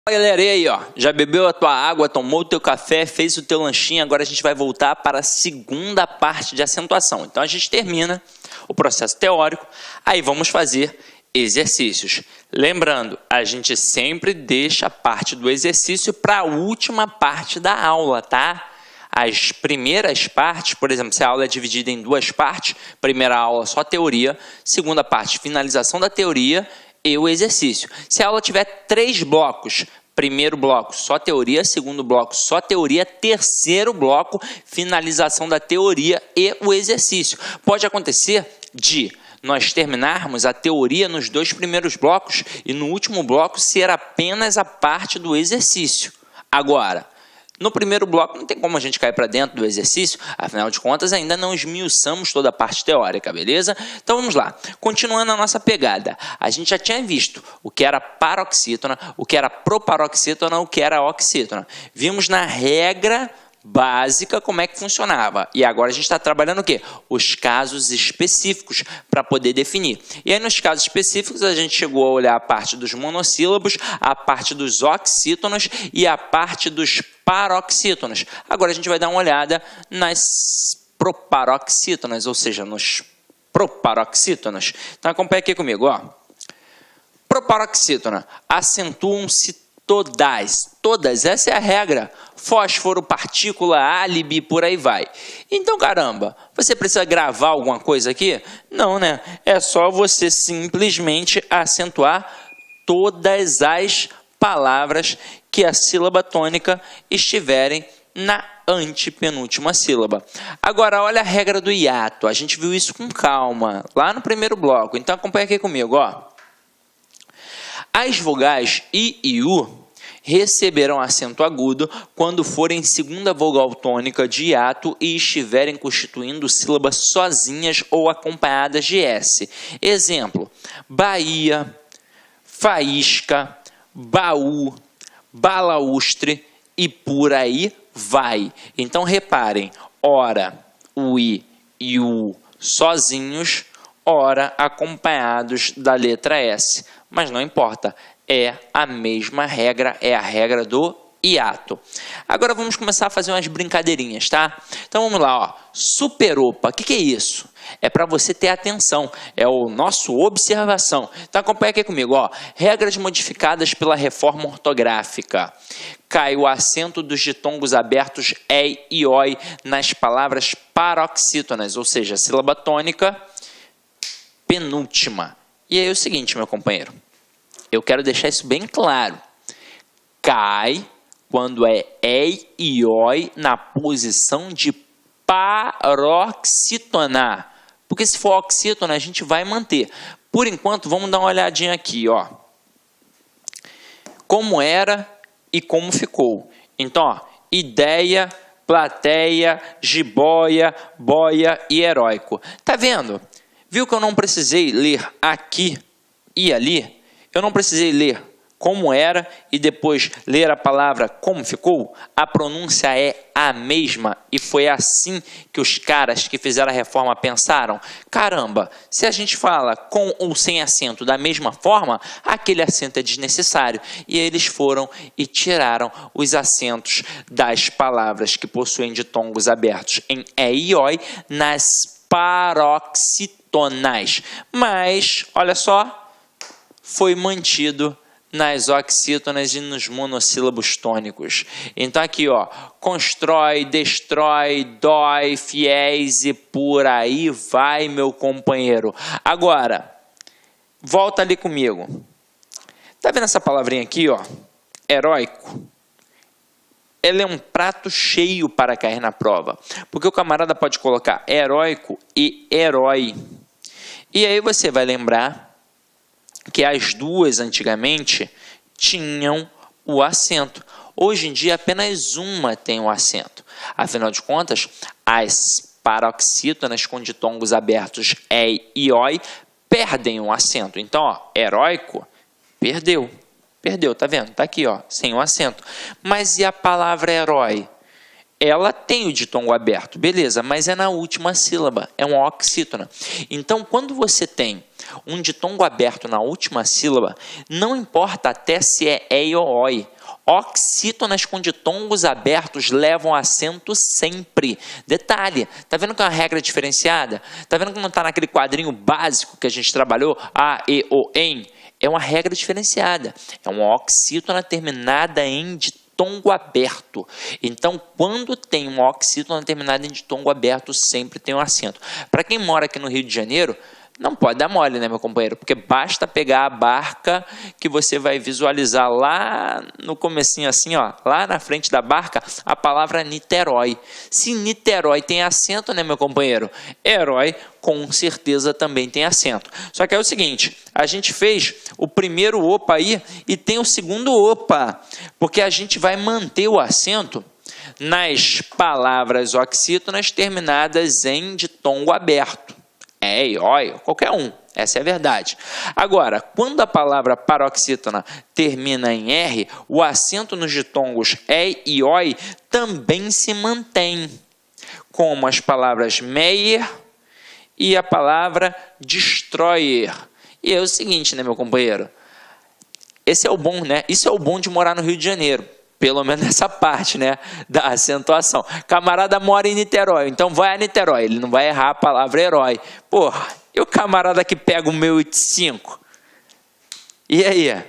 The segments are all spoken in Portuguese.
Galera, e aí, ó, já bebeu a tua água, tomou o teu café, fez o teu lanchinho, agora a gente vai voltar para a segunda parte de acentuação. Então a gente termina o processo teórico, aí vamos fazer exercícios. Lembrando, a gente sempre deixa a parte do exercício para a última parte da aula, tá? As primeiras partes, por exemplo, se a aula é dividida em duas partes, primeira aula só teoria, segunda parte finalização da teoria e o exercício. Se a aula tiver 3 blocos, primeiro bloco só teoria, segundo bloco só teoria, terceiro bloco finalização da teoria e o exercício. Pode acontecer de nós terminarmos a teoria nos 2 primeiros blocos e no último bloco ser apenas a parte do exercício. Agora, no primeiro bloco não tem como a gente cair para dentro do exercício, afinal de contas ainda não esmiuçamos toda a parte teórica, beleza? Então vamos lá, continuando a nossa pegada. A gente já tinha visto o que era paroxítona, o que era proparoxítona, o que era oxítona. Vimos na regra básica como é que funcionava. E agora a gente está trabalhando o quê? Os casos específicos para poder definir. E aí nos casos específicos a gente chegou a olhar a parte dos monossílabos, a parte dos oxítonos e a parte dos paroxítonos. Agora a gente vai dar uma olhada nas proparoxítonas, ou seja, nos proparoxítonos. Então acompanha aqui comigo, ó. Proparoxítona, acentuam-se todas, essa é a regra. Fósforo, partícula, álibi, por aí vai. Então, caramba, você precisa gravar alguma coisa aqui? Não, né? É só você simplesmente acentuar todas as palavras que a sílaba tônica estiverem na antepenúltima sílaba. Agora, olha a regra do hiato. A gente viu isso com calma lá no primeiro bloco. Então, acompanha aqui comigo, ó. As vogais I e U receberão acento agudo quando forem segunda vogal tônica de hiato e estiverem constituindo sílabas sozinhas ou acompanhadas de S. Exemplo, Bahia, faísca, baú, balaústre e por aí vai. Então reparem, ora o I e o U sozinhos, ora acompanhados da letra S. Mas não importa, é a mesma regra, é a regra do hiato. Agora vamos começar a fazer umas brincadeirinhas, tá? Então vamos lá, ó. Superopa, o que é isso? É para você ter atenção, é o nosso observação. Então acompanha aqui comigo, ó. Regras modificadas pela reforma ortográfica. Cai o acento dos ditongos abertos E e OI nas palavras paroxítonas, ou seja, sílaba tônica penúltima. E aí é o seguinte, meu companheiro, eu quero deixar isso bem claro. Cai quando é E e OI na posição de paroxítona. Porque se for oxítona, a gente vai manter. Por enquanto, vamos dar uma olhadinha aqui, ó. Como era e como ficou. Então, ó, ideia, plateia, jiboia, boia e heróico. Tá vendo? Viu que eu não precisei ler aqui e ali? Eu não precisei ler como era e depois ler a palavra como ficou? A pronúncia é a mesma e foi assim que os caras que fizeram a reforma pensaram. Caramba, se a gente fala com ou sem acento da mesma forma, aquele acento é desnecessário. E eles foram e tiraram os acentos das palavras que possuem ditongos abertos em E e OI nas paroxitonais. Mas, olha só, foi mantido nas oxítonas e nos monossílabos tônicos. Então aqui, ó, constrói, destrói, dói, fiéis e por aí vai, meu companheiro. Agora, volta ali comigo. Tá vendo essa palavrinha aqui, ó? Heróico. Ela é um prato cheio para cair na prova, porque o camarada pode colocar heróico e herói. E aí você vai lembrar que as duas antigamente tinham o acento. Hoje em dia apenas uma tem o acento. Afinal de contas, as paroxítonas com ditongos abertos E e OI perdem o acento. Então, ó, heróico, perdeu. Perdeu, tá vendo? Tá aqui, ó, sem o acento. Mas e a palavra herói? ela tem o ditongo aberto, beleza, mas é na última sílaba, é uma oxítona. Então, quando você tem um ditongo aberto na última sílaba, não importa até se é e ou oi. Oxítonas com ditongos abertos levam acento sempre. Detalhe, tá vendo que é uma regra diferenciada? Tá vendo que não está naquele quadrinho básico que a gente trabalhou? A, e, o, em. É uma regra diferenciada. É uma oxítona terminada em ditongo aberto. Então, quando tem uma oxítona terminada em ditongo aberto, sempre tem um acento. Para quem mora aqui no Rio de Janeiro, não pode dar mole, né, meu companheiro? Porque basta pegar a barca que você vai visualizar lá no comecinho assim, ó, lá na frente da barca, a palavra Niterói. Se Niterói tem acento, né, meu companheiro? Herói, com certeza, também tem acento. Só que é o seguinte, a gente fez o primeiro opa aí e tem o segundo opa, porque a gente vai manter o acento nas palavras oxítonas terminadas em ditongo aberto. E, oi, qualquer um, essa é a verdade. Agora, quando a palavra paroxítona termina em R, o acento nos ditongos e oi também se mantém, como as palavras Meyer e a palavra destroyer. E é o seguinte, né, meu companheiro? Esse é o bom, né? Isso é o bom de morar no Rio de Janeiro. Pelo menos essa parte, né, da acentuação. Camarada mora em Niterói, então vai a Niterói. Ele não vai errar a palavra herói. Porra, e o camarada que pega o 1085? E aí?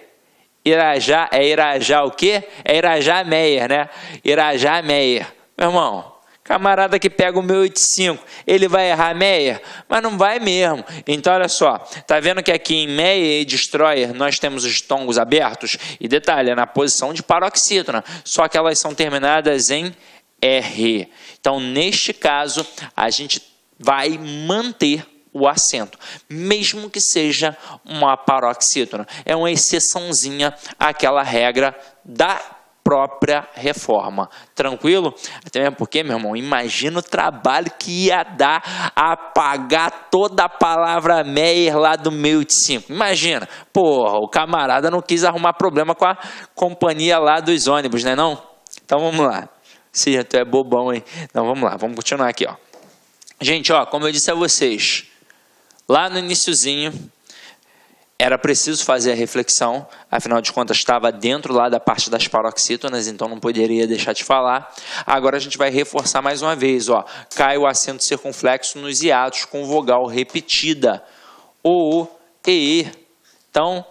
Irajá, é Irajá o quê? É Irajá Meyer, né? Irajá Meyer. Meu irmão, camarada que pega o 1085, ele vai errar Meyer? Mas não vai mesmo. Então, olha só, tá vendo que aqui em Meyer e Destroyer nós temos os ditongos abertos? E detalhe, é na posição de paroxítona, só que elas são terminadas em R. Então, neste caso, a gente vai manter o acento, mesmo que seja uma paroxítona. É uma exceçãozinha àquela regra da própria reforma. Tranquilo? Até mesmo porque, meu irmão, imagina o trabalho que ia dar apagar toda a palavra Meyer lá do 1085. Imagina. Porra, o camarada não quis arrumar problema com a companhia lá dos ônibus, né não? Então vamos lá. Sim, tu é bobão, hein? Então vamos lá, vamos continuar aqui, ó. Gente, ó, como eu disse a vocês, lá no iniciozinho, era preciso fazer a reflexão, afinal de contas estava dentro lá da parte das paroxítonas, então não poderia deixar de falar. Agora a gente vai reforçar mais uma vez, ó. Cai o acento circunflexo nos hiatos com vogal repetida. O, e. Então,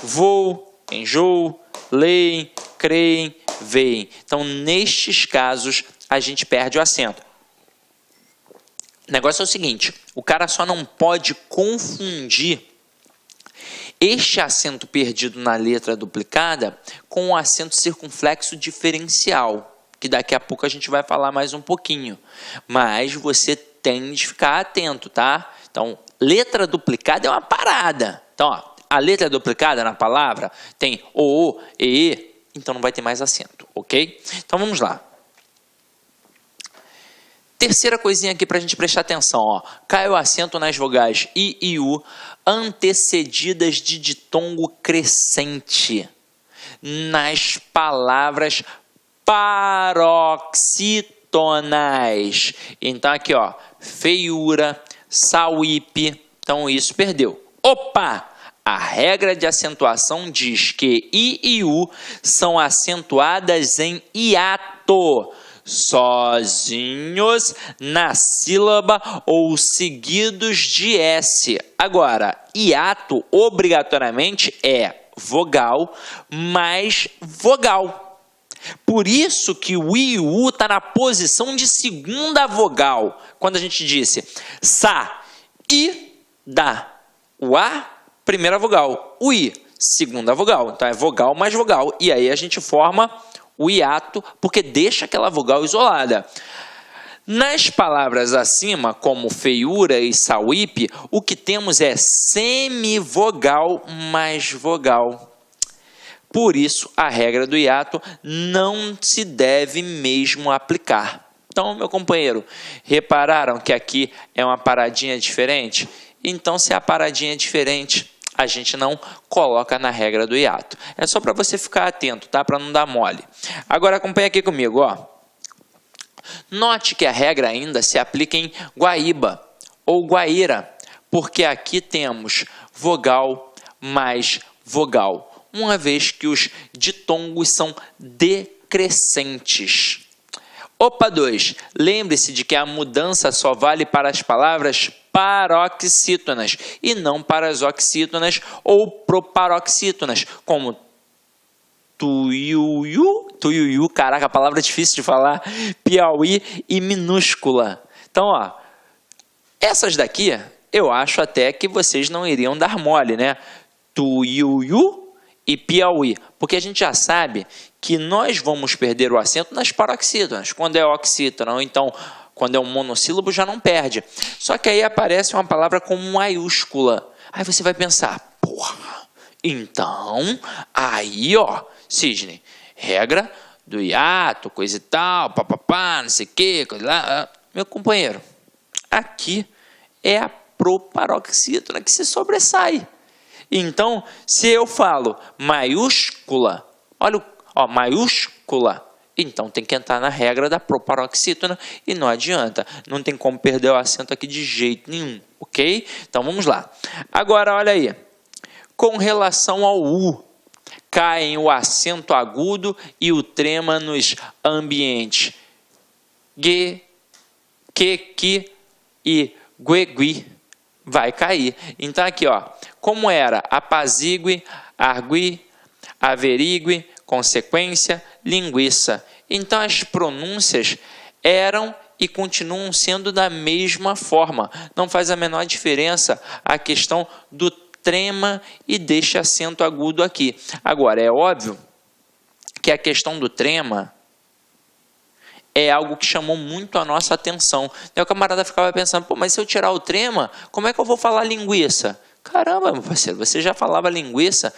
vou, enjoo, leem, creem, veem. Então, nestes casos, a gente perde o acento. O negócio é o seguinte, o cara só não pode confundir este acento perdido na letra duplicada com o acento circunflexo diferencial, que daqui a pouco a gente vai falar mais um pouquinho. Mas você tem de ficar atento, tá? Então, letra duplicada é uma parada. Então, ó, a letra duplicada na palavra tem o, e, então não vai ter mais acento, ok? Então, vamos lá. Terceira coisinha aqui para a gente prestar atenção, ó. Cai o acento nas vogais I e U, antecedidas de ditongo crescente, nas palavras paroxítonas. Então, aqui, ó, feiura, sauípe, então isso perdeu. Opa! A regra de acentuação diz que I e U são acentuadas em hiato, sozinhos na sílaba ou seguidos de S. Agora, hiato obrigatoriamente é vogal mais vogal. Por isso que o I e o U está na posição de segunda vogal. Quando a gente disse sa, I, dá. O A, primeira vogal. O I, segunda vogal. Então é vogal mais vogal. E aí a gente forma o hiato, porque deixa aquela vogal isolada. Nas palavras acima, como feiura e sauípe, o que temos é semivogal mais vogal. Por isso, a regra do hiato não se deve mesmo aplicar. Então, meu companheiro, repararam que aqui é uma paradinha diferente? Então, se a paradinha é diferente, a gente não coloca na regra do hiato. É só para você ficar atento, tá? Para não dar mole. Agora acompanha aqui comigo, ó. Note que a regra ainda se aplica em Guaíba ou Guaíra, porque aqui temos vogal mais vogal, uma vez que os ditongos são decrescentes. Opa 2, lembre-se de que a mudança só vale para as palavras paroxítonas e não para as oxítonas ou proparoxítonas, como tuiuiu, caraca, a palavra é difícil de falar, Piauí e minúscula. Então, ó, essas daqui eu acho até que vocês não iriam dar mole, né? Tuiuiu e Piauí, porque a gente já sabe que nós vamos perder o acento nas paroxítonas, quando é oxítona, ou então quando é um monossílabo já não perde. Só que aí aparece uma palavra com maiúscula. Aí você vai pensar, porra, então, aí ó, Sidney, regra do hiato, coisa e tal, papapá, não sei o que, coisa lá. Meu companheiro, aqui é a proparoxítona que se sobressai. Então, se eu falo maiúscula, olha, ó, maiúscula, então tem que entrar na regra da proparoxítona e não adianta. Não tem como perder o acento aqui de jeito nenhum, ok? Então, vamos lá. Agora, olha aí. Com relação ao U, caem o acento agudo e o trema nos ambientes G, que e guegui. Vai cair. Então, aqui, ó, como era apazigue, argui, averigue, consequência, linguiça. Então, as pronúncias eram e continuam sendo da mesma forma. Não faz a menor diferença a questão do trema e deste acento agudo aqui. Agora, é óbvio que a questão do trema é algo que chamou muito a nossa atenção. Daí o camarada ficava pensando, pô, mas se eu tirar o trema, como é que eu vou falar linguiça? Caramba, meu parceiro, você já falava linguiça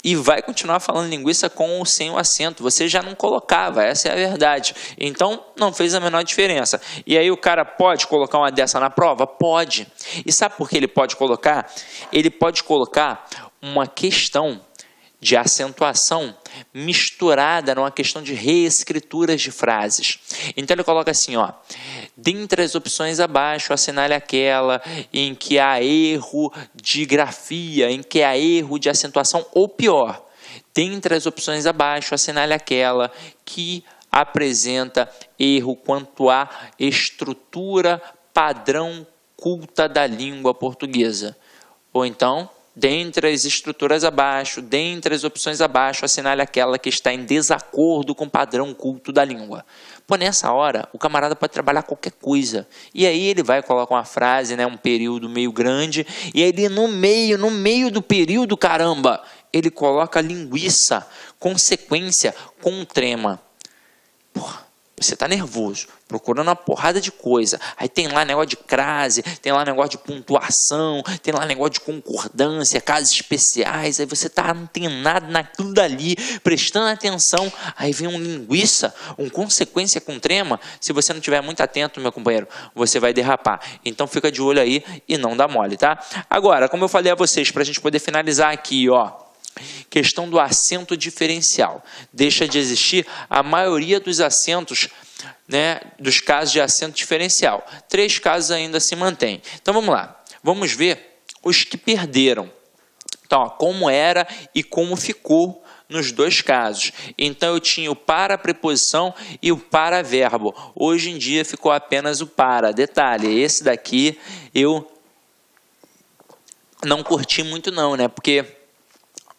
e vai continuar falando linguiça com ou sem o acento. Você já não colocava, essa é a verdade. Então, não fez a menor diferença. E aí o cara pode colocar uma dessa na prova? Pode. E sabe por que ele pode colocar? Ele pode colocar uma questão de acentuação misturada numa questão de reescrituras de frases. Então ele coloca assim, ó, dentre as opções abaixo, assinale aquela em que há erro de grafia, em que há erro de acentuação, ou pior, dentre as opções abaixo, assinale aquela que apresenta erro quanto à estrutura padrão culta da língua portuguesa. Ou então, dentre as estruturas abaixo, dentre as opções abaixo, assinale aquela que está em desacordo com o padrão culto da língua. Pô, nessa hora, o camarada pode trabalhar qualquer coisa. E aí ele vai colocar uma frase, né, um período meio grande, e aí ele no meio do período, caramba, ele coloca linguiça, consequência com trema. Porra. Você está nervoso, procurando uma porrada de coisa. Aí tem lá negócio de crase, tem lá negócio de pontuação, tem lá negócio de concordância, casos especiais. Aí você está antenado naquilo dali, prestando atenção. Aí vem um linguiça, um consequência com trema. Se você não estiver muito atento, meu companheiro, você vai derrapar. Então fica de olho aí e não dá mole, tá? Agora, como eu falei a vocês, para a gente poder finalizar aqui, ó. Questão do acento diferencial. Deixa de existir a maioria dos acentos, né, dos casos de acento diferencial. 3 casos ainda se mantêm. Então vamos lá. Vamos ver os que perderam. Então, ó, como era e como ficou nos 2 casos. Então eu tinha o para preposição e o para verbo. Hoje em dia ficou apenas o para. Detalhe, esse daqui eu não curti muito não, né? Porque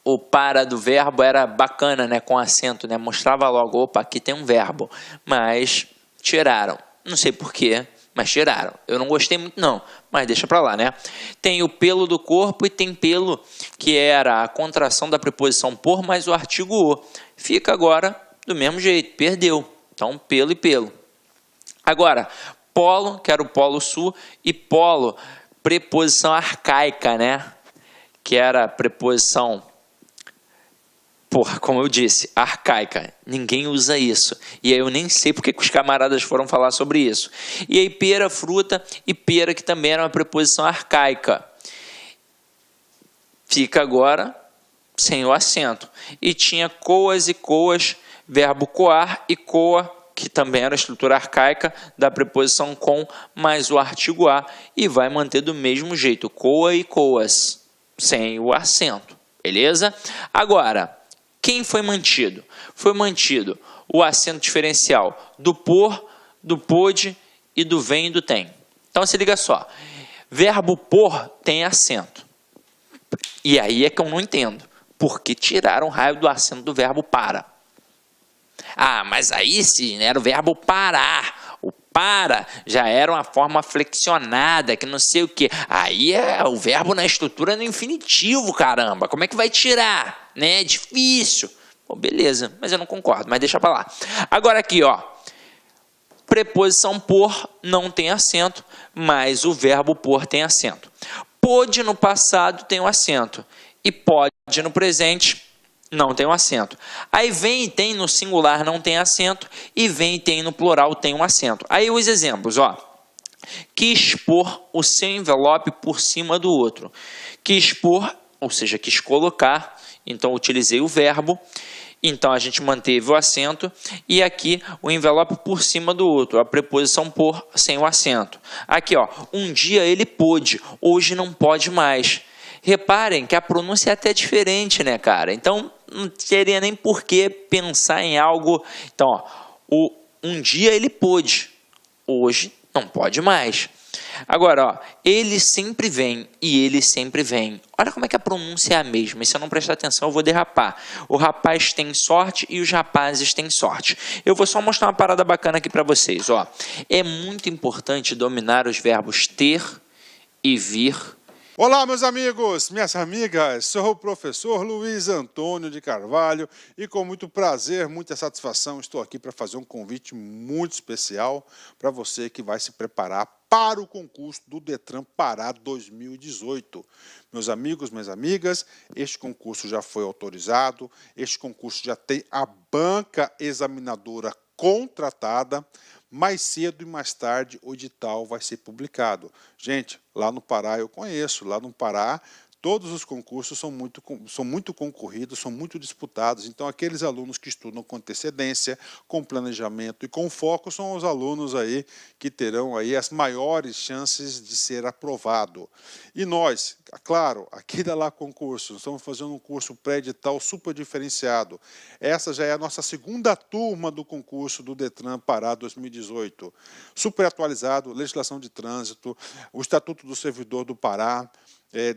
o para do verbo era bacana, né, com acento, né, mostrava logo, opa, aqui tem um verbo, mas tiraram, não sei porquê, mas tiraram, eu não gostei muito não, mas deixa pra lá, né. Tem o pelo do corpo e tem pelo, que era a contração da preposição por mais o artigo o, fica agora do mesmo jeito, perdeu, então pelo e pelo. Agora, polo, que era o polo sul, e polo, preposição arcaica, né, que era a preposição, porra, como eu disse, arcaica. Ninguém usa isso. E aí eu nem sei porque que os camaradas foram falar sobre isso. E aí pera, fruta e pera, que também era uma preposição arcaica. Fica agora sem o acento. E tinha coas e coas, verbo coar e coa, que também era a estrutura arcaica da preposição com mais o artigo a, e vai manter do mesmo jeito, coa e coas, sem o acento, beleza? Agora, quem foi mantido? Foi mantido o acento diferencial do por, do pôde e do vem e do tem. Então, se liga só, verbo por tem acento. E aí é que eu não entendo. Por que tiraram o raio do acento do verbo para? Ah, mas aí sim, era o verbo parar. O para já era uma forma flexionada, que não sei o quê. Aí é o verbo na estrutura no infinitivo, caramba. Como é que vai tirar? Né? É difícil. Bom, beleza, mas eu não concordo, mas deixa pra lá. Agora aqui, ó. Preposição por não tem acento, mas o verbo por tem acento. Pôde no passado tem um acento. E pode no presente não tem um acento. Aí vem e tem no singular não tem acento, e vem e tem no plural tem um acento. Aí os exemplos, ó. Quis pôr o seu envelope por cima do outro. Quis pôr, ou seja, quis colocar, então utilizei o verbo, então a gente manteve o acento, e aqui o envelope por cima do outro, a preposição por sem o acento. Aqui, ó, um dia ele pôde, hoje não pode mais. Reparem que a pronúncia é até diferente, né, cara? Então, não teria nem por que pensar em algo... Então, ó, um dia ele pôde, hoje não pode mais. Agora, ó, ele sempre vem e ele sempre vem. Olha como é que a pronúncia é a mesma. E se eu não prestar atenção, eu vou derrapar. O rapaz tem sorte e os rapazes têm sorte. Eu vou só mostrar uma parada bacana aqui para vocês. Ó. É muito importante dominar os verbos ter e vir. Olá, meus amigos, minhas amigas, sou o professor Luiz Antônio de Carvalho e com muito prazer, muita satisfação, estou aqui para fazer um convite muito especial para você que vai se preparar para o concurso do Detran Pará 2018. Meus amigos, minhas amigas, este concurso já foi autorizado, este concurso já tem a banca examinadora contratada. Mais cedo e mais tarde o edital vai ser publicado. Gente, lá no Pará eu conheço, lá no Pará todos os concursos são muito concorridos, são muito disputados, então aqueles alunos que estudam com antecedência, com planejamento e com foco são os alunos aí que terão aí as maiores chances de ser aprovado. E nós, claro, aqui da Lá Concurso, estamos fazendo um curso pré-edital super diferenciado. Essa já é a nossa segunda turma do concurso do Detran Pará 2018. Super atualizado, legislação de trânsito, o Estatuto do Servidor do Pará,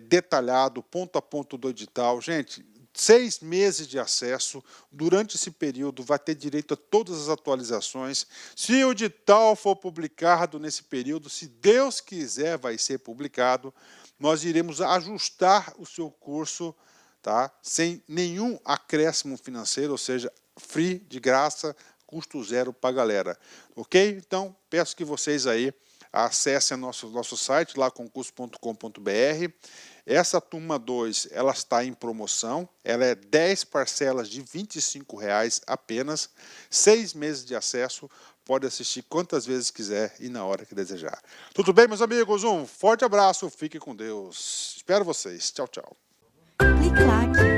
detalhado, ponto a ponto do edital. Gente, 6 meses de acesso, durante esse período vai ter direito a todas as atualizações. Se o edital for publicado nesse período, se Deus quiser vai ser publicado, nós iremos ajustar o seu curso, tá? Sem nenhum acréscimo financeiro, ou seja, free, de graça, custo zero para a galera, ok? Então, peço que vocês aí acessem nosso site, lá concurso.com.br. Essa turma 2, ela está em promoção, ela é 10 parcelas de R$ 25,00 apenas, 6 meses de acesso, pode assistir quantas vezes quiser e na hora que desejar. Tudo bem, meus amigos? Um forte abraço, fique com Deus. Espero vocês. Tchau, tchau. Clique like.